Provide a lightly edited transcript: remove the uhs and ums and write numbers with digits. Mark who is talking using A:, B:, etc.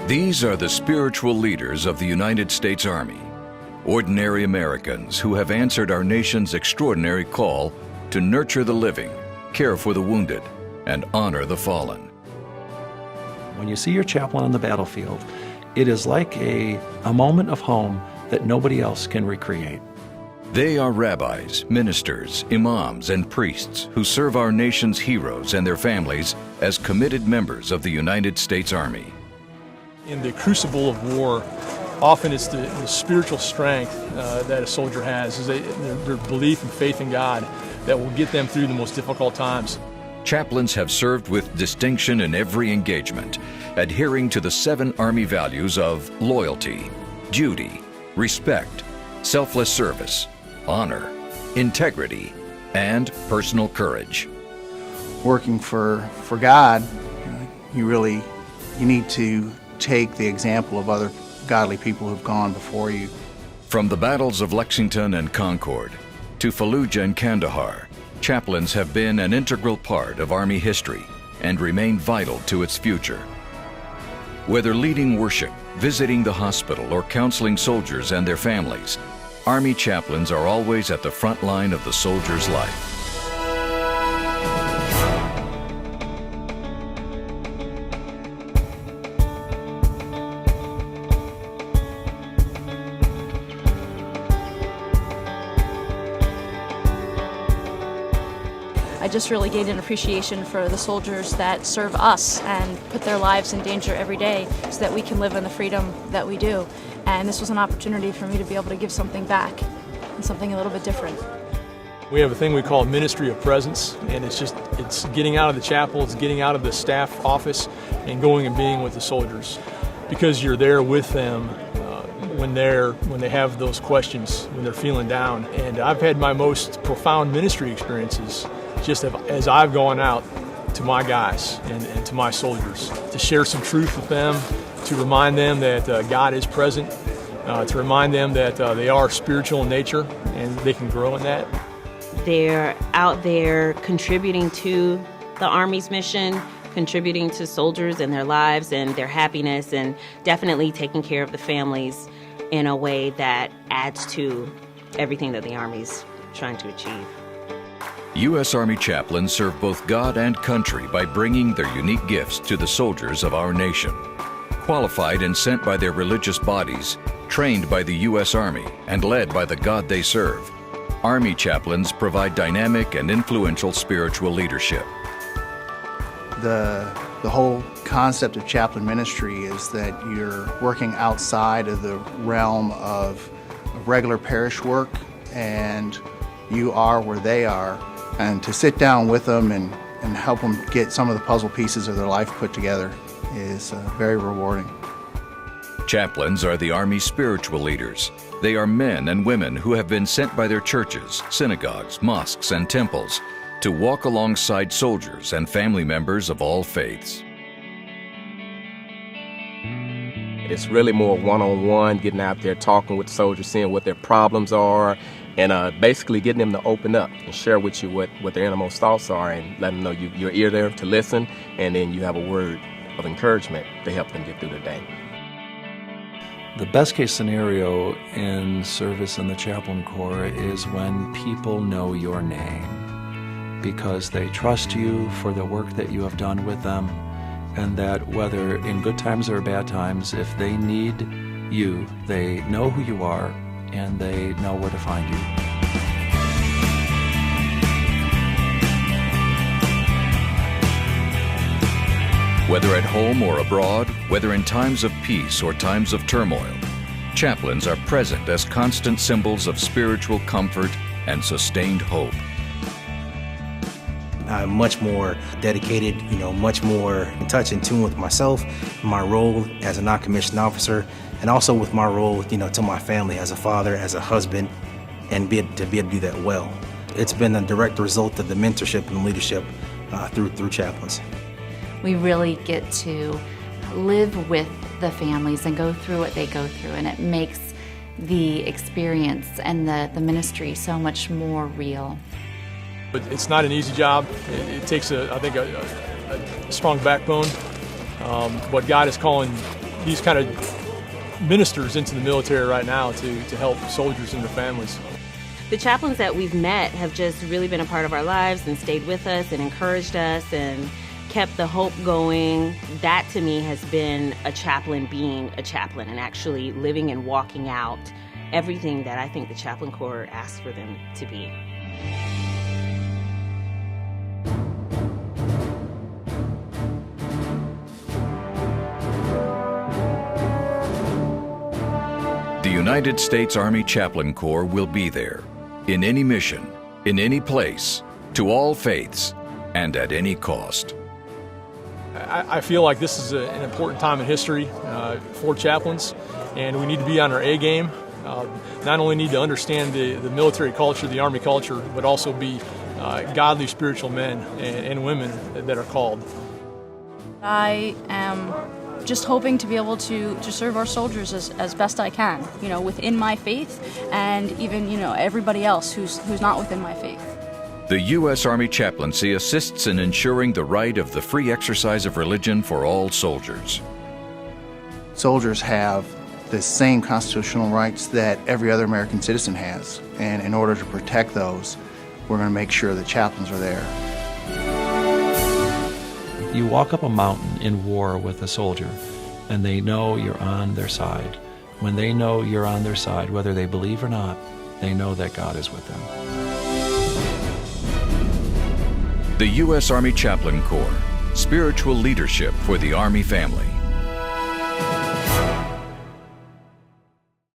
A: These are the spiritual leaders of the United States Army, ordinary Americans who have answered our nation's extraordinary call to nurture the living, care for the wounded, and honor the fallen.
B: When you see your chaplain on the battlefield, it is like a moment of home that nobody else can recreate.
A: They are rabbis, ministers, imams, and priests who serve our nation's heroes and their families as committed members of the United States Army.
C: In the crucible of war, often it's the spiritual strength that a soldier has, is their belief and faith in God that will get them through the most difficult times.
A: Chaplains have served with distinction in every engagement, adhering to the 7 Army values of loyalty, duty, respect, selfless service, honor, integrity, and personal courage.
D: Working for God, you need to take the example of other godly people who've gone before you.
A: From the battles of Lexington and Concord to Fallujah and Kandahar, chaplains have been an integral part of Army history and remain vital to its future. Whether leading worship, visiting the hospital, or counseling soldiers and their families, Army chaplains are always at the front line of the soldier's life.
E: I just really gained an appreciation for the soldiers that serve us and put their lives in danger every day so that we can live in the freedom that we do. And this was an opportunity for me to be able to give something back and something a little bit different.
C: We have a thing we call Ministry of Presence, and it's getting out of the chapel, it's getting out of the staff office and going and being with the soldiers, because you're there with them when they have those questions, when they're feeling down. And I've had my most profound ministry experiences just as I've gone out to my guys and to my soldiers to share some truth with them, to remind them that God is present, to remind them that they are spiritual in nature and they can grow in that.
F: They're out there contributing to the Army's mission, contributing to soldiers and their lives and their happiness, and definitely taking care of the families in a way that adds to everything that the Army's trying to achieve.
A: U.S. Army chaplains serve both God and country by bringing their unique gifts to the soldiers of our nation. Qualified and sent by their religious bodies, trained by the U.S. Army, and led by the God they serve, Army chaplains provide dynamic and influential spiritual leadership.
D: The whole concept of chaplain ministry is that you're working outside of the realm of regular parish work, and you are where they are. And to sit down with them and help them get some of the puzzle pieces of their life put together is very rewarding.
A: Chaplains are the Army's spiritual leaders. They are men and women who have been sent by their churches, synagogues, mosques, and temples to walk alongside soldiers and family members of all faiths.
G: It's really more one-on-one, getting out there, talking with soldiers, seeing what their problems are, and basically getting them to open up and share with you what their innermost thoughts are, and letting them know you're ear there to listen, and then you have a word of encouragement to help them get through the day.
B: The best case scenario in service in the Chaplain Corps is when people know your name because they trust you for the work that you have done with them, and that whether in good times or bad times, if they need you, they know who you are and they know where to find you.
A: Whether at home or abroad, whether in times of peace or times of turmoil, chaplains are present as constant symbols of spiritual comfort and sustained hope.
H: I'm much more dedicated, much more in touch and tune with myself, my role as a non-commissioned officer, and also with my role, to my family as a father, as a husband, and to be able to do that well. It's been a direct result of the mentorship and leadership through chaplains.
I: We really get to live with the families and go through what they go through, and it makes the experience and the ministry so much more real.
C: But it's not an easy job. It takes, I think, a strong backbone. What God is calling these kind of ministers into the military right now to help soldiers and their families.
F: The chaplains that we've met have just really been a part of our lives and stayed with us and encouraged us and kept the hope going. That to me has been a chaplain being a chaplain and actually living and walking out everything that I think the Chaplain Corps asks for them to be.
A: The United States Army Chaplain Corps will be there, in any mission, in any place, to all faiths, and at any cost.
C: I feel like this is an important time in history for chaplains, and we need to be on our A game. Not only need to understand the military culture, the Army culture, but also be godly spiritual men and women that are called.
E: I am just hoping to be able to serve our soldiers as best I can, within my faith, and even, everybody else who's not within my faith.
A: The U.S. Army Chaplaincy assists in ensuring the right of the free exercise of religion for all soldiers.
D: Soldiers have the same constitutional rights that every other American citizen has, and in order to protect those, we're going to make sure the chaplains are there.
B: You walk up a mountain in war with a soldier, and they know you're on their side. When they know you're on their side, whether they believe or not, they know that God is with them.
A: The U.S. Army Chaplain Corps, spiritual leadership for the Army family.